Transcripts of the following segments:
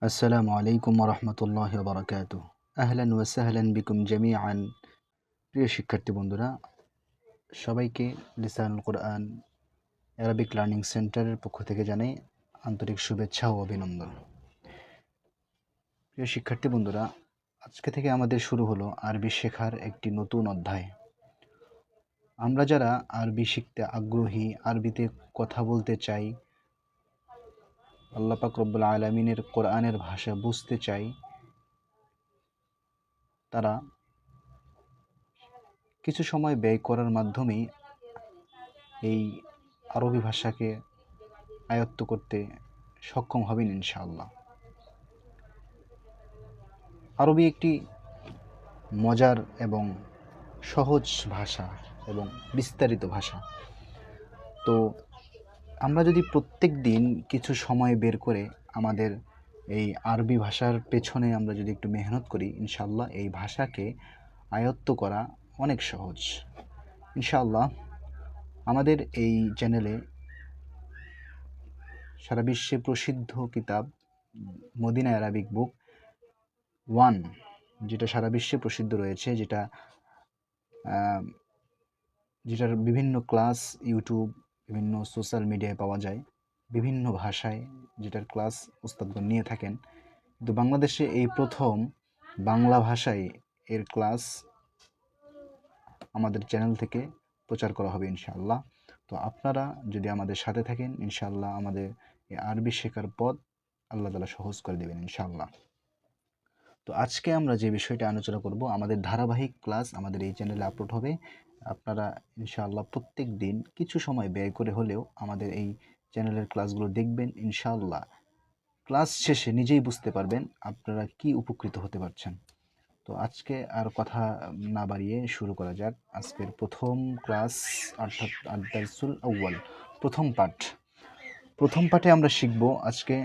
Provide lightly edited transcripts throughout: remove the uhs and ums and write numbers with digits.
আসসালামু আলাইকুম ওরহমতুল্লাহি ওয়া আহলান ওয়া সাহলান বিকুম জামিআন। প্রিয় শিক্ষার্থী বন্ধুরা, সবাইকে লিসানুল কোরআন অ্যারাবিক লার্নিং সেন্টারের পক্ষ থেকে জানাই আন্তরিক শুভেচ্ছা ও অভিনন্দন। প্রিয় শিক্ষার্থী বন্ধুরা, আজকে থেকে আমাদের শুরু হলো আরবি শেখার একটি নতুন অধ্যায়। আমরা যারা আরবি শিখতে আগ্রহী, আরবিতে কথা বলতে চাই, আল্লাহ পাক রব্বুল আলামিনের কোরআনের ভাষা বুঝতে চাই, তারা কিছু সময় ব্যয় করার মাধ্যমেই এই আরবি ভাষাকে আয়ত্ত করতে সক্ষম হবেন ইনশাআল্লাহ। আরবি একটি মজার এবং সহজ ভাষা এবং বিস্তারিত ভাষা। তো আমরা যদি প্রত্যেক দিন কিছু সময় বের করে আমাদের এই আরবি ভাষার পেছনে আমরা যদি একটু মেহনত করি, ইনশাআল্লাহ এই ভাষাকে আয়ত্ত করা অনেক সহজ ইনশাআল্লাহ। আমাদের এই চ্যানেলে সারা বিশ্বে প্রসিদ্ধ কিতাব মদিনা অ্যারাবিক বুক 1, যেটা সারা বিশ্বে প্রসিদ্ধ রয়েছে, যেটার বিভিন্ন ক্লাস ইউটিউব, বিভিন্ন সোশ্যাল মিডিয়ায় পাওয়া যায়, বিভিন্ন ভাষায় যেটার ক্লাস উস্তাদগণ নিয়ে থাকেন। কিন্তু বাংলাদেশে এই প্রথম বাংলা ভাষায় এর ক্লাস আমাদের চ্যানেল থেকে প্রচার করা হবে ইনশাআল্লাহ। তো আপনারা যদি আমাদের সাথে থাকেন, ইনশাআল্লাহ আমাদের এই আরবি শেখার পথ আল্লাহ তাআলা সহজ করে দেবেন ইনশাআল্লাহ। তো আজকে আমরা যে বিষয়টা আলোচনা করব, আমাদের ধারাবাহিক ক্লাস আমাদের এই চ্যানেলে আপলোড হবে। আপনারা ইনশাআল্লাহ প্রত্যেক দিন কিছু সময় ব্যয় করে হলেও আমাদের এই চ্যানেলের ক্লাসগুলো দেখবেন ইনশাআল্লাহ। ক্লাস শেষে নিজেই বুঝতে পারবেন আপনারা কি উপকৃত হতে পারছেন। তো আজকে আর কথা না বাড়িয়ে শুরু করা যাক আজকের প্রথম ক্লাস, অর্থাৎ আদ-দারসুল আউয়াল, প্রথম পাঠ। প্রথম পাঠে আমরা শিখব আজকে।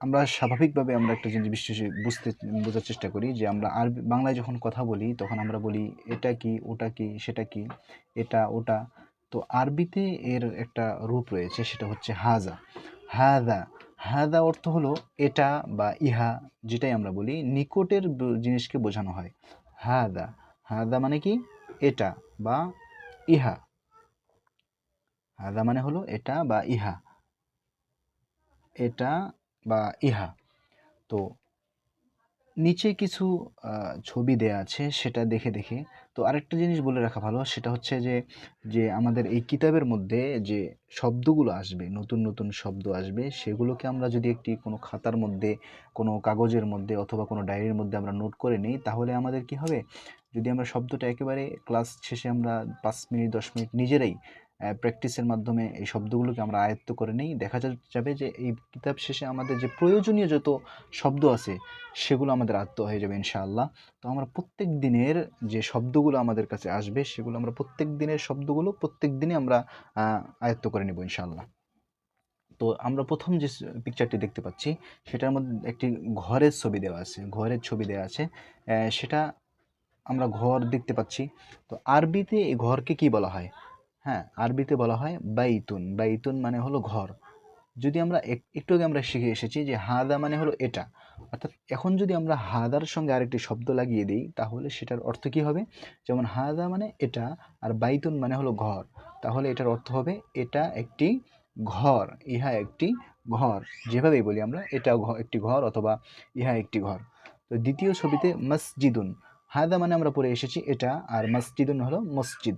আমরা স্বাভাবিকভাবে আমরা একটা জিনিস বোঝার চেষ্টা করি যে আমরা আরবি বাংলায় যখন কথা বলি তখন আমরা বলি এটা কি, ওটা কি, সেটা কি, এটা ওটা। তো আরবিতে এর একটা রূপ রয়েছে, সেটা হচ্ছে হাজা। হাদা, হাদা অর্থ হলো এটা বা ইহা, যেটাই আমরা বলি নিকটের জিনিসকে বোঝানো হয়। হাদা, হাদা মানে কি? এটা বা ইহা। হাদা মানে হলো এটা বা ইহা, এটা বা ইহা। তো নিচে কিছু ছবি দেয়া আছে, সেটা দেখে দেখে। তো আরেকটা জিনিস বলে রাখা ভালো, সেটা হচ্ছে যে যে আমাদের এই কিতাবের মধ্যে যে শব্দগুলো আসবে, নতুন নতুন শব্দ আসবে, সেগুলোকে আমরা যদি একটি কোনো খাতার মধ্যে, কোনো কাগজের মধ্যে অথবা কোনো ডায়েরির মধ্যে আমরা নোট করে নিই, তাহলে আমাদের কি হবে, যদি আমরা শব্দটা একেবারে ক্লাস শেষে আমরা 5 মিনিট 10 মিনিট নিজেরাই প্র্যাকটিসের মাধ্যমে এই শব্দগুলোকে আমরা আয়ত্ত করে নিই, দেখা যাবে যে এই কিতাব শেষে আমাদের যে প্রয়োজনীয় যত শব্দ আছে সেগুলো আমাদের আয়ত্ত হয়ে যাবে ইনশাআল্লাহ। তো আমরা প্রত্যেক দিনের যে শব্দগুলো আমাদের কাছে আসবে, সেগুলো আমরা প্রত্যেক দিনের শব্দগুলো প্রত্যেক দিনে আমরা আয়ত্ত করে নেব ইনশাআল্লাহ। তো আমরা প্রথম যে পিকচারটি দেখতে পাচ্ছি, সেটার মধ্যে একটি ঘরের ছবি দেওয়া আছে, ঘরের ছবি দেওয়া আছে। সেটা আমরা ঘর দেখতে পাচ্ছি। তো আরবিতে এই ঘরকে কি বলা হয়? হ্যাঁ, আরবিতে বলা হয় বাইতুন। বাইতুন মানে হলো ঘর। যদি আমরা একটু আগে আমরা শিখে এসেছি যে হাদা মানে হলো এটা, অর্থাৎ এখন যদি আমরা হাদার সঙ্গে আরেকটি শব্দ লাগিয়ে দিই, তাহলে সেটার অর্থ কি হবে? যেমন হাদা মানে এটা, আর বাইতুন মানে হলো ঘর, তাহলে এটার অর্থ হবে এটা একটি ঘর, ইহা একটি ঘর। যেভাবেই বলি আমরা, এটা একটি ঘর অথবা ইহা একটি ঘর। তো দ্বিতীয় ছবিতে মসজিদুন, হাদা মানে আমরা পড়ে এসেছি এটা, আর মসজিদুন হলো মসজিদ।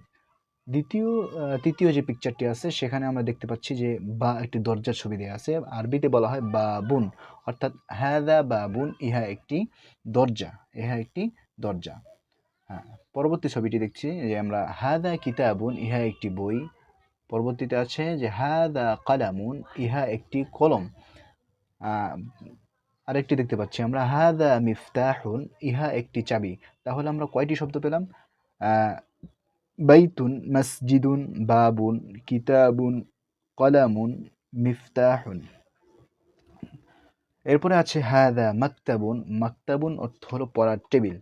তৃতীয় যে পিকচারটি আছে, সেখানে আমরা দেখতে পাচ্ছি যে বা একটি দরজার ছবি দেওয়া আছে। আরবিতে বলা হয় বাবুন, অর্থাৎ হাদা বাবুন, ইহা একটি দরজা, ইহা একটি দরজা। হ্যাঁ, পরবর্তী ছবিটি দেখছি যে আমরা হাদা কিতাবুন, ইহা একটি বই। পরবর্তীতে আছে যে হাদা কালামুন, ইহা একটি কলম। আরেকটি দেখতে পাচ্ছি আমরা হাদা মিফতাহুন, ইহা একটি চাবি। তাহলে আমরা কয়টি শব্দ পেলাম? বাইতুন, মসজিদুন, বাবুন, কিতাবুন, কলামুন, মিফতাহুন। এরপরে আছে হাদা মাকতাবুন। মাকতাবুন অর্থ হলো পড়ার টেবিল।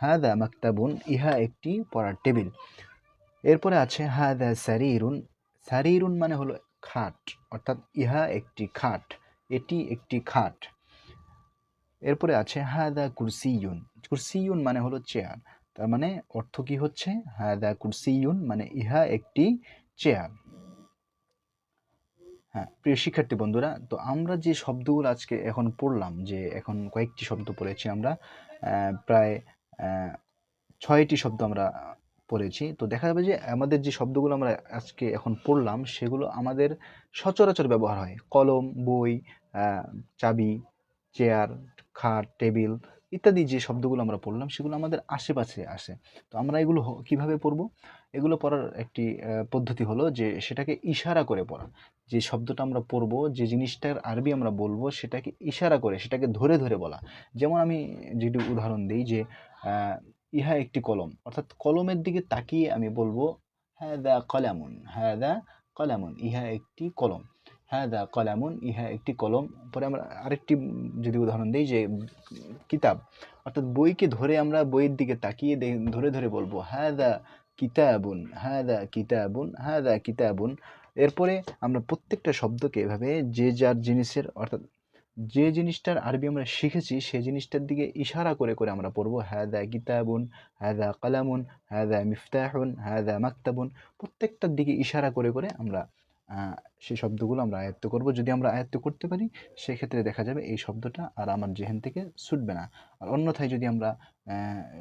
হাদা মাকতাবুন, ইহা একটি পড়ার টেবিল। এরপরে আছে হাদা সারিরুন। সারিরুন মানে হলো খাট, অর্থাৎ ইহা একটি খাট। এটি একটি খাট। এরপরে আছে হাদা কুরসিয়ুন। কুরসিয়ুন মানে হলো চেয়ার। তার মানে অর্থ কি হচ্ছে? হাদা কুরসিয়ুন মানে ইহা একটি চেয়ার। হ্যাঁ, প্রিয় শিক্ষার্থী বন্ধুরা, তো আমরা যে শব্দগুলো আজকে এখন পড়লাম, যে এখন কয়েকটি শব্দ পড়েছি আমরা, প্রায় ৬টি শব্দ আমরা পড়েছি। তো দেখা যাবে যে আমাদের যে শব্দগুলো আমরা আজকে এখন পড়লাম সেগুলো আমাদের সচরাচর ব্যবহার হয়। কলম, বই, চাবি, চেয়ার, খাট, টেবিল ইত্যাদি যে শব্দগুলো আমরা পড়লাম সেগুলো আমাদের আশেপাশে আসে। তো আমরা এগুলো কিভাবে পড়বো? এগুলো পড়ার একটি পদ্ধতি হলো যে সেটাকে ইশারা করে পড়া। যে শব্দটা আমরা পড়বো, যে জিনিসটার আরবি আমরা বলবো সেটাকে ইশারা করে, সেটাকে ধরে ধরে বলা। যেমন আমি যেটি উদাহরণ দিই যে ইহা একটি কলম, অর্থাৎ কলমের দিকে তাকিয়ে আমি বলবো হাদা কলামুন, হাদা কলামুন, ইহা একটি কলম, হাদা কলামুন, ইহা একটি কলম। পরে আমরা আরেকটি যদি উদাহরণ দিই যে কিতাব, অর্থাৎ বইকে ধরে আমরা বইয়ের দিকে তাকিয়ে ধরে ধরে বলবো হাদা কিতাবুন, হাদা কিতাবুন, হাদা কিতাবুন। এরপরে আমরা প্রত্যেকটা শব্দকে এভাবে যে যার জিনিসের, অর্থাৎ যে জিনিসটার আরবি আমরা শিখেছি সেই জিনিসটার দিকে ইশারা করে করে আমরা পড়বো হাদা কিতাবুন, হাদা কালামুন, হাদা মিফতাহুন, হাদা মাকতাবুন। প্রত্যেকটার দিকে ইশারা করে করে আমরা সেই শব্দগুলো আমরা আয়ত্ত করব। যদি আমরা আয়ত্ত করতে পারি সেক্ষেত্রে দেখা যাবে এই শব্দটা আর আমার জেহেন থেকে ছুটবে না। আর অন্যথায় যদি আমরা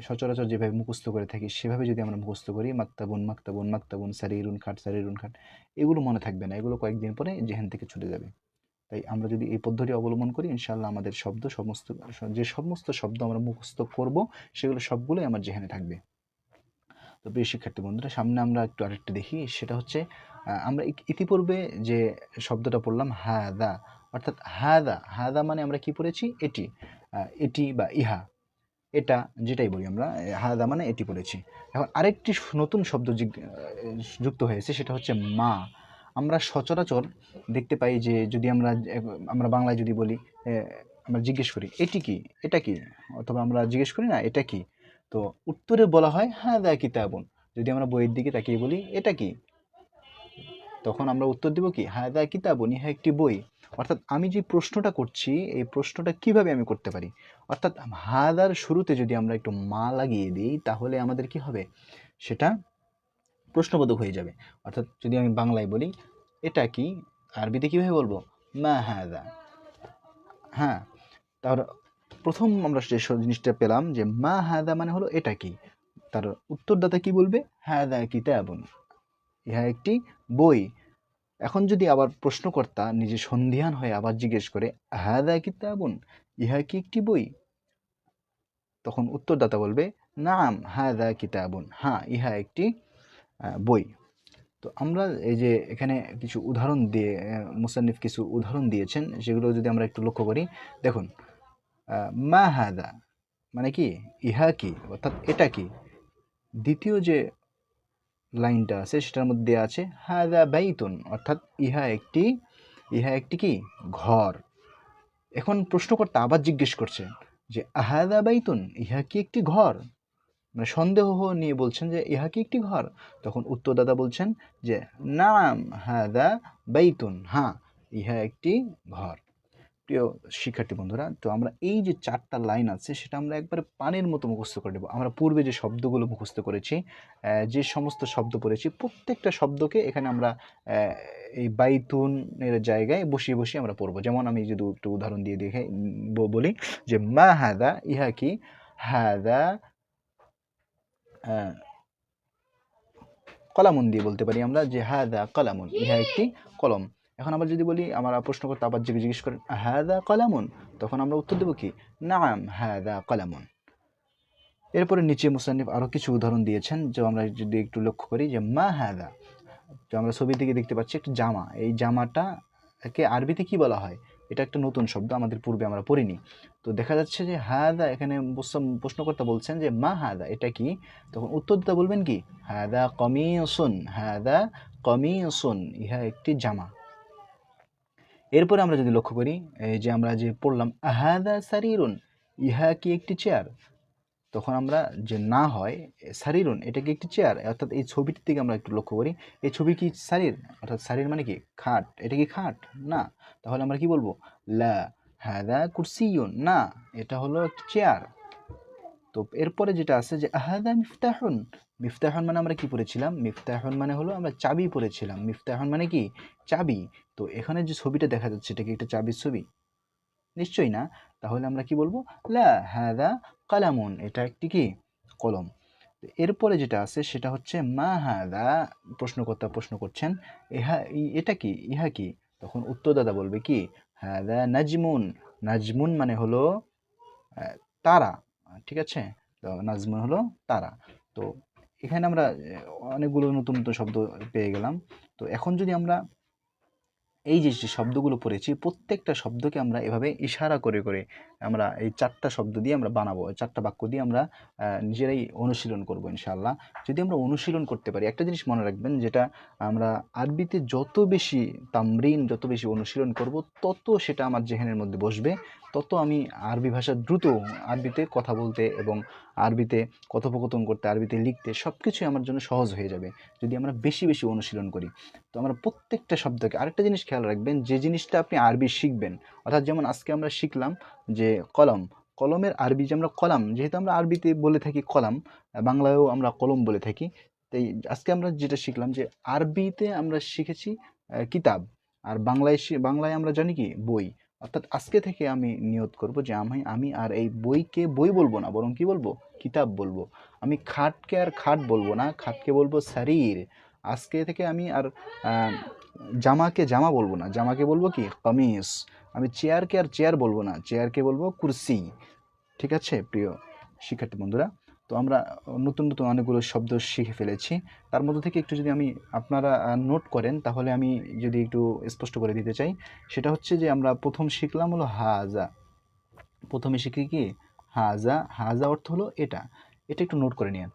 সচরাচর যেভাবে মুখস্থ করে থাকি সেভাবে যদি আমরা মুখস্থ করি মাকতাবুন, মাকতাবুন, মাকতাবুন, সারিরুন খাট, সারিরুন খাট, এগুলো মনে থাকবে না, এগুলো কয়েকদিন পরে জেহেন থেকে ছুটে যাবে। তাই আমরা যদি এই পদ্ধতি অবলম্বন করি ইনশাআল্লাহ আমাদের যে সমস্ত শব্দ আমরা মুখস্থ করব সেগুলো সবগুলোই আমার জেহেনে থাকবে। তো প্রিয় শিক্ষার্থী বন্ধুরা, সামনে আমরা একটু আরেকটু দেখি, সেটা হচ্ছে আমরা ইতিপূর্বে যে শব্দটা পড়লাম হাদা, অর্থাৎ হাদা, হাদা মানে আমরা কি পড়েছি? এটি, এটি বা ইহা, এটা যেটাই বলি আমরা, হাদা মানে এটি পড়েছি। এখন আরেকটি নতুন শব্দ যুক্ত হয়েছে, সেটা হচ্ছে মা। আমরা সচরাচর দেখতে পাই যে যদি আমরা বাংলায় যদি বলি, আমরা জিজ্ঞেস করি এটি কি, এটা কি, অথবা আমরা জিজ্ঞেস করি না এটা কি, তো উত্তরে বলা হয় হাদা কিতাবুন। যদি আমরা বইয়ের দিকে তাকিয়ে বলি এটা কি, তখন আমরা উত্তর দিব কি হাদা কিতাবুন, ইহা একটি বই। অর্থাৎ আমি যে প্রশ্নটা করছি এই প্রশ্নটা কিভাবে আমি করতে পারি, অর্থাৎ হাদার শুরুতে যদি আমরা একটু মা লাগিয়ে দিই তাহলে আমাদের কি হবে, সেটা প্রশ্নবোধক হয়ে যাবে। অর্থাৎ যদি আমি বাংলায় বলি এটা কি, আরবিতে কীভাবে বলবো? মা হাদা। হ্যাঁ, তার প্রথম আমরা যে জিনিসটা পেলাম যে মা হাদা মানে হলো এটা কি, তার উত্তরদাতা কি বলবে? হাদা কিতাবুন, ইহা একটি বই। এখন যদি আবার প্রশ্নকর্তা নিজে সন্দিহান হয়ে আবার জিজ্ঞেস করে হাদা কিতাবুন, ইহা কি একটি বই, তখন উত্তরদাতা বলবে নাম হাদা কিতাবুন, হ্যাঁ ইহা একটি বই। তো আমরা এই যে এখানে কিছু উদাহরণ দিয়ে মুসান্নিফ কিছু উদাহরণ দিয়েছেন, সেগুলো যদি আমরা একটু লক্ষ্য করি, দেখুন মা হাদা মানে কি, ইহা কি, অর্থাৎ এটা কি। দ্বিতীয় যে লাইনটা আছে সেটার মধ্যে আছে হাদা বাইতুন, অর্থাৎ ইহা একটি কি, ঘর। এখন প্রশ্নকর্তা আবার জিজ্ঞেস করছে যে হাদা বাইতুন, ইহা কি একটি ঘর, মানে সন্দেহ নিয়ে বলছেন যে ইহা কি একটি ঘর। তখন উত্তরদাতা বলছেন যে নাম হাদা বাইতুন, হ্যাঁ ইহা একটি ঘর। প্রিয় শিক্ষার্থী বন্ধুরা, তো আমরা এই যে 4টা লাইন আছে সেটা আমরা একবারে পানির মতো মুখস্থ করে নেব। আমরা পূর্বে যে শব্দগুলো মুখস্থ করেছি, যে সমস্ত শব্দ পড়েছি প্রত্যেকটা শব্দকে এখানে আমরা এই বাইতুনের জায়গায় বসিয়ে বসিয়ে আমরা পড়বো। যেমন আমি যদি একটু উদাহরণ দিয়ে দেখে বলি যে মা হাদা, ইহা কি, হাদা কলামুন দিয়ে বলতে পারি আমরা যে হাদা কলামুন, ইহা একটি কলম। এখন আমরা যদি বলি, আমার প্রশ্নকর্তা আবার জিজ্ঞেস করেন হাদা কলামুন, তখন আমরা উত্তর দেবো কি নাম হাদা কলামুন। এরপরে নিচে মুসান্নিফ আরও কিছু উদাহরণ দিয়েছেন, যে আমরা যদি একটু লক্ষ্য করি যে মা হাদা, যে আমরা ছবি থেকে দেখতে পাচ্ছি একটি জামা, এই জামাটাকে আরবিতে কি বলা হয়? এটা একটা নতুন শব্দ, আমাদের পূর্বে আমরা পড়িনি। তো দেখা যাচ্ছে যে হাদা, এখানে প্রশ্নকর্তা বলছেন যে মা হাদা, এটা কি, তখন উত্তরদাতা বলবেন কি হাদা কমিসুন, হাদা কমিসুন, ইহা একটি জামা। এরপরে আমরা যদি লক্ষ্য করি, এই যে আমরা যে পড়লাম হাদা সারিরুন, ইহা কি একটি চেয়ার, তখন আমরা যে না হয় সারিরুন, এটা কি একটি চেয়ার, অর্থাৎ এই ছবিটির দিকে আমরা একটু লক্ষ্য করি, এই ছবি কি সারির, অর্থাৎ সারির মানে কি খাট, এটা কি খাট না, তাহলে আমরা কি বলবো লা হাদা কুরসিয়ুন, না এটা হলো একটি চেয়ার। তো এরপরে যেটা আছে যে আহাদা মিফতাহুন, মিফতাহুন মানে আমরা কি পড়েছিলাম, মিফতাহুন মানে হলো আমরা চাবি পড়েছিলাম, মিফতাহুন মানে কি চাবি। তো এখানে যে ছবিটা দেখা যাচ্ছে এটা কি একটা চাবির ছবি, নিশ্চয়ই না, তাহলে আমরা কি বলবো লা হাদা কালামুন, এটা একটি কি কলম। তো এরপরে যেটা আছে সেটা হচ্ছে মা হাদা, প্রশ্নকর্তা প্রশ্ন করছেন এটা কি, ইহা কি, তখন উত্তরদাতা বলবে কি হাদা নাজমুন, নাজমুন মানে হলো তারা, ঠিক আছে, তো নাজমুন হলো তারা। তো এখানে আমরা অনেকগুলো নতুন নতুন শব্দ পেয়ে গেলাম। তো এখন যদি আমরা এই যে শব্দগুলো পড়েছি প্রত্যেকটা শব্দকে আমরা এভাবে ইশারা করে করে আমরা এই 4টা শব্দ দিয়ে আমরা বানাবো, 4টা বাক্য দিয়ে আমরা নিজেরাই অনুশীলন করব ইনশাআল্লাহ। যদি আমরা অনুশীলন করতে পারি, একটা জিনিস মনে রাখবেন, যেটা আমরা আরবিতে যত বেশি তামরিন, যত বেশি অনুশীলন করব, তত সেটা আমার জেহেনের মধ্যে বসবে, তত আমি আরবি ভাষা দ্রুত আরবিতে কথা বলতে এবং আরবিতে কথোপকথন করতে, আরবিতে লিখতে সব কিছুই আমার জন্য সহজ হয়ে যাবে যদি আমরা বেশি বেশি অনুশীলন করি। তো আমরা প্রত্যেকটা শব্দকে, আরেকটা জিনিস খেয়াল রাখবেন, যে জিনিসটা আপনি আরবি শিখবেন, অর্থাৎ যেমন আজকে আমরা শিখলাম যে কলম, কলমের আরবি যে আমরা কলাম, যেহেতু আমরা আরবিতে বলে থাকি কলাম, বাংলায়ও আমরা কলম বলে থাকি, তাই আজকে আমরা যেটা শিখলাম যে আরবিতে আমরা শিখেছি কিতাব, আর বাংলায় আমরা জানি কি বই। অর্থাৎ আজকে থেকে আমি নিয়ত করব যে আমি আর এই বইকে বই বলবো না, বরং কি বলবো কিতাব বলবো। আমি খাটকে আর খাট বলবো না, খাটকে বলবো শরীর। আজকে থেকে আমি আর আহ, জামাকে জামা বলবো না, জামাকে বলবো কি কামিজ। আমি চেয়ারকে আর চেয়ার বলবো না, চেয়ারকে বলবো কুরসি। ঠিক আছে প্রিয় শিক্ষার্থী বন্ধুরা, তো আমরা নতুন নতুন অনেকগুলো শব্দ শিখে ফেলেছি। তার মধ্যে থেকে একটু যদি আমি আপনারা নোট করেন, তাহলে আমি যদি একটু স্পষ্ট করে দিতে চাই, সেটা হচ্ছে যে আমরা প্রথম শিখলাম হলো হাজা, প্রথমে শিখি কি হাজা, হাজা অর্থ হলো এটা, এটা একটু নোট করে নিন।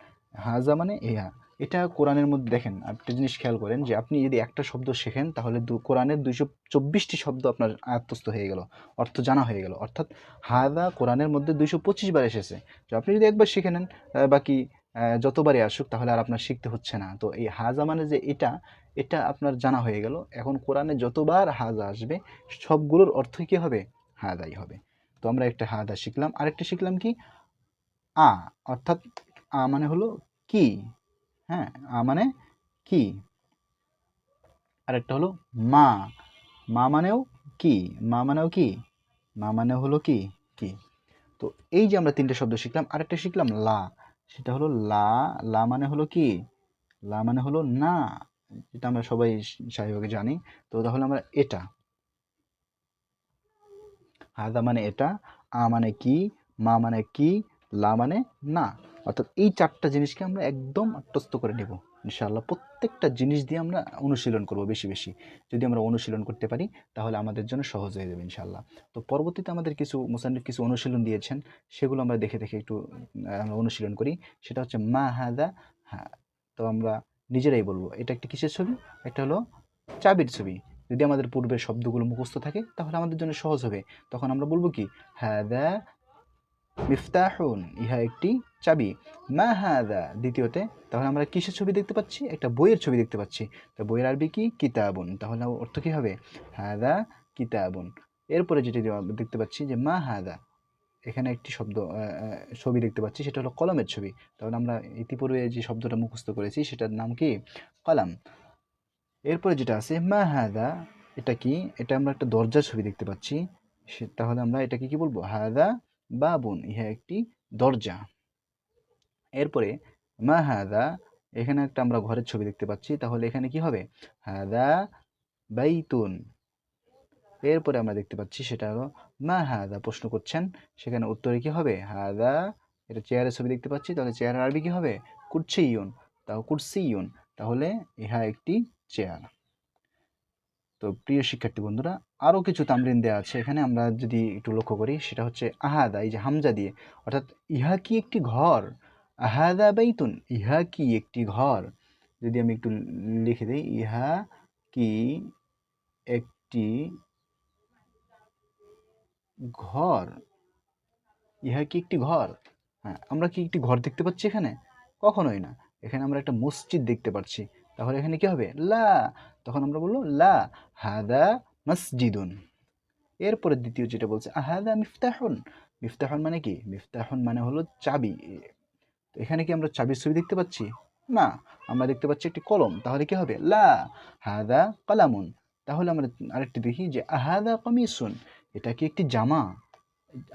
হাজা মানে ইহা, এটা কোরআনের মধ্যে দেখেন, একটা জিনিস খেয়াল করেন যে আপনি যদি একটা শব্দ শেখেন তাহলে কোরআনের 224টি শব্দ আপনার আয়ত্তস্থ হয়ে গেল, অর্থ জানা হয়ে গেল। অর্থাৎ হাজা কোরআনের মধ্যে 225 বার এসেছে। তো আপনি যদি একবার শিখে নেন, বাকি যতবারই আসুক তাহলে আর আপনার শিখতে হচ্ছে না। তো এই হাজা মানে যে এটা, এটা আপনার জানা হয়ে গেল। এখন কোরআনে যতবার হাজা আসবে সবগুলোর অর্থ কি হবে, হাজাই হবে। তো আমরা একটা হাদা শিখলাম, আরেকটা শিখলাম কি আ, অর্থাৎ আ মানে হলো কি, হ্যাঁ আ মানে কি। আরেকটা হলো মা, মা মানেও কি, মা মানেও কি, মা মানে হলো কি কি। তো এই যে আমরা 3টে শব্দ শিখলাম, আরেকটা শিখলাম লা, সেটা হলো লা, লা মানে হলো কি, লা মানে হলো না, এটা আমরা সবাই স্বাভাবিকভাবে জানি। তো তাহলে আমরা এটা, হাদা মানে এটা, আ মানে কি, মা মানে কি, লা মানে না। অর্থাৎ এই 4টা জিনিসকে আমরা একদম আত্মস্থ করে নেব ইনশাআল্লাহ। প্রত্যেকটা জিনিস দিয়ে আমরা অনুশীলন করব বেশি বেশি। যদি আমরা অনুশীলন করতে পারি তাহলে আমাদের জন্য সহজ হয়ে যাবে ইনশাআল্লাহ। তো পরবর্তীতে আমাদের কিছু মুসান্নিফ কিছু অনুশীলন দিয়েছেন, সেগুলো আমরা দেখে দেখে একটু আমরা অনুশীলন করি। সেটা হচ্ছে মা হাদা, হ্যাঁ, তো আমরা নিজেরাই বলবো এটা একটা কিসের ছবি, একটা হলো চাবির ছবি। যদি আমাদের পূর্বের শব্দগুলো মুখস্থ থাকে তাহলে আমাদের জন্য সহজ হবে। তখন আমরা বলবো কি হাদা মিফতাহুন, ইহা একটি চাবি। মা হাদা দ্বিতীয়তে, তাহলে আমরা কিসের ছবি দেখতে পাচ্ছি, একটা বইয়ের ছবি দেখতে পাচ্ছি। তো বইয়ের আরবি কি কিতাবুন, তাহলে অর্থ কি হবে হাদা কিতাবুন। এরপরে যেটি দেখতে পাচ্ছি যে মা হাদা, এখানে একটি ছবি দেখতে পাচ্ছি, সেটা হলো কলমের ছবি। তাহলে আমরা ইতিপূর্বে যে শব্দটা মুখস্থ করেছি সেটার নাম কি কলাম। এরপরে যেটা আছে মা হাদা, এটা কি, এটা আমরা একটা দরজার ছবি দেখতে পাচ্ছি, তাহলে আমরা এটাকে কি বলবো হাদা বাবুন, ইহা একটি দরজা। এরপরে মা হাদা, এখানে একটা আমরা ঘরের ছবি দেখতে পাচ্ছি, তাহলে এখানে কি হবে হাদা বাইতুন। এরপরে আমরা দেখতে পাচ্ছি সেটা হলো মা হাদা, প্রশ্ন করছেন, সেখানে উত্তরে কি হবে হাদা, এটা চেয়ারের ছবি দেখতে পাচ্ছি, তাহলে চেয়ারের আরবি কি হবে কুরসিয়ুন, তাও কুরসিয়ুন, তাহলে ইহা একটি চেয়ার। তো প্রিয় শিক্ষার্থী বন্ধুরা, আরও কিছু তামরিন দেওয়া আছে এখানে, আমরা যদি একটু লক্ষ্য করি সেটা হচ্ছে আহাদা, এই যে হামজা দিয়ে, অর্থাৎ ইহা কি একটি ঘর, আহাদা বাইতুন, ইহা কি একটি ঘর। যদি আমি একটু লিখে দিই ইহা কি একটি ঘর, ইহা কি একটি ঘর, হ্যাঁ, আমরা কি একটি ঘর দেখতে পাচ্ছি এখানে? কখনোই না। এখানে আমরা একটা মসজিদ দেখতে পাচ্ছি। তাহলে এখানে কি হবে? লা। তখন আমরা বলব লা হাদা মসজিদুন। এরপরে দ্বিতীয় যেটা বলছে আহাদা মিফতাহুন। মিফতাহুন মানে কি? মিফতাহুন মানে হলো চাবি। তো এখানে কি আমরা চাবির ছবি দেখতে পাচ্ছি? না, আমরা দেখতে পাচ্ছি একটি কলম। তাহলে কি হবে? লা হাদা কালামুন। তাহলে আমরা আরেকটি দেখি যে আহাদা কামিসুন। এটা কি একটি জামা?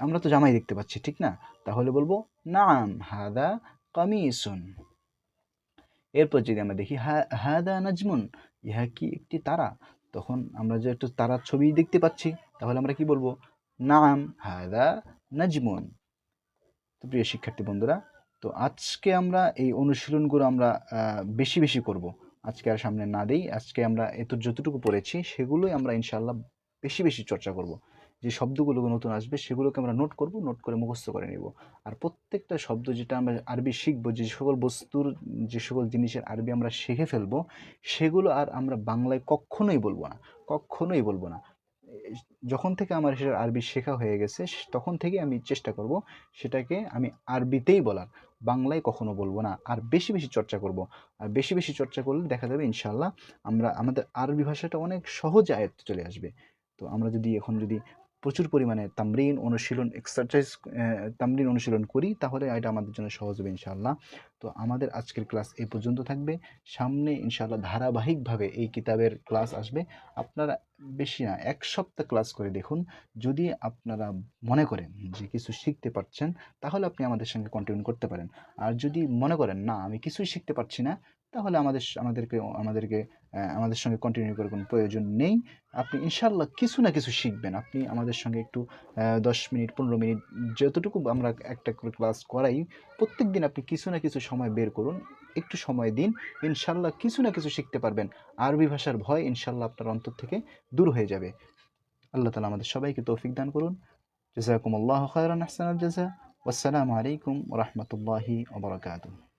আমরা তো জামাই দেখতে পাচ্ছি, ঠিক না? তাহলে বলবো নাম হাদা কামিসুন। এরপর যদি আমরা দেখি হাদা নাজমুন, ইহা কি একটি তারা? তখন আমরা যে একটু তারার ছবি দেখতে পাচ্ছি, তাহলে আমরা কি বলবো? নাম হাদা নাজমুন। তো প্রিয় শিক্ষার্থী বন্ধুরা, তো আজকে আমরা এই অনুশীলনগুলো আমরা বেশি বেশি করব। আজকে আর সামনে না দেই, আজকে আমরা যতটুকু পড়েছি সেগুলোই আমরা ইনশাল্লাহ বেশি বেশি চর্চা করব। যে শব্দগুলো নতুন আসবে সেগুলোকে আমরা নোট করব, নোট করে মুখস্থ করে নেব। আর প্রত্যেকটা শব্দ যেটা আমরা আরবি শিখবো, যে সকল বস্তুর, যে সকল জিনিসের আরবি আমরা শিখে ফেলবো, সেগুলো আর আমরা বাংলায় কখনোই বলবো না, কখনোই বলবো না। যখন থেকে আমার সেটার আরবি শেখা হয়ে গেছে তখন থেকে আমি চেষ্টা করব সেটাকে আমি আরবিতেই বলার, বাংলায় কখনো বলবো না। আর বেশি বেশি চর্চা করব। আর বেশি বেশি চর্চা করলে দেখা যাবে ইনশাল্লাহ আমাদের আরবি ভাষাটা অনেক সহজে আয়ত্তে চলে আসবে। তো আমরা যদি এখন প্রচুর পরিমাণে তামরিন অনুশীলন এক্সারসাইজ তামরিন অনুশীলন করি, তাহলে এটা আমাদের জন্য সহজ হবে ইনশাআল্লাহ। তো আমাদের আজকের ক্লাস এই পর্যন্ত থাকবে। সামনে ইনশাআল্লাহ ধারাবাহিকভাবে এই কিতাবের ক্লাস আসবে। আপনারা বেশি না, ১ সপ্তাহ ক্লাস করে দেখুন। যদি আপনারা মনে করেন যে কিছু শিখতে পারছেন, তাহলে আপনি আমাদের সঙ্গে কন্টিনিউ করতে পারেন। আর যদি মনে করেন না আমি কিছুই শিখতে পারছি না, তাহলে আমাদের সঙ্গে কন্টিনিউ করার কোনো প্রয়োজন নেই। আপনি ইনশাআল্লাহ কিছু না কিছু শিখবেন। আপনি আমাদের সঙ্গে একটু ১০ মিনিট ১৫ মিনিট যতটুকু আমরা একটা করে ক্লাস করাই, প্রত্যেকদিন আপনি কিছু না কিছু সময় বের করুন, একটু সময় দিন। ইনশাআল্লাহ কিছু না কিছু শিখতে পারবেন। আরবি ভাষার ভয় ইনশাআল্লাহ আপনার অন্তর থেকে দূর হয়ে যাবে। আল্লাহ তাআলা আমাদের সবাইকে তৌফিক দান করুন। জাযাকুমুল্লাহু খায়রান আহসানাল জাযা। ওয়াসসালামু আলাইকুম ওয়া রাহমাতুল্লাহি ওয়া বারাকাতুহু।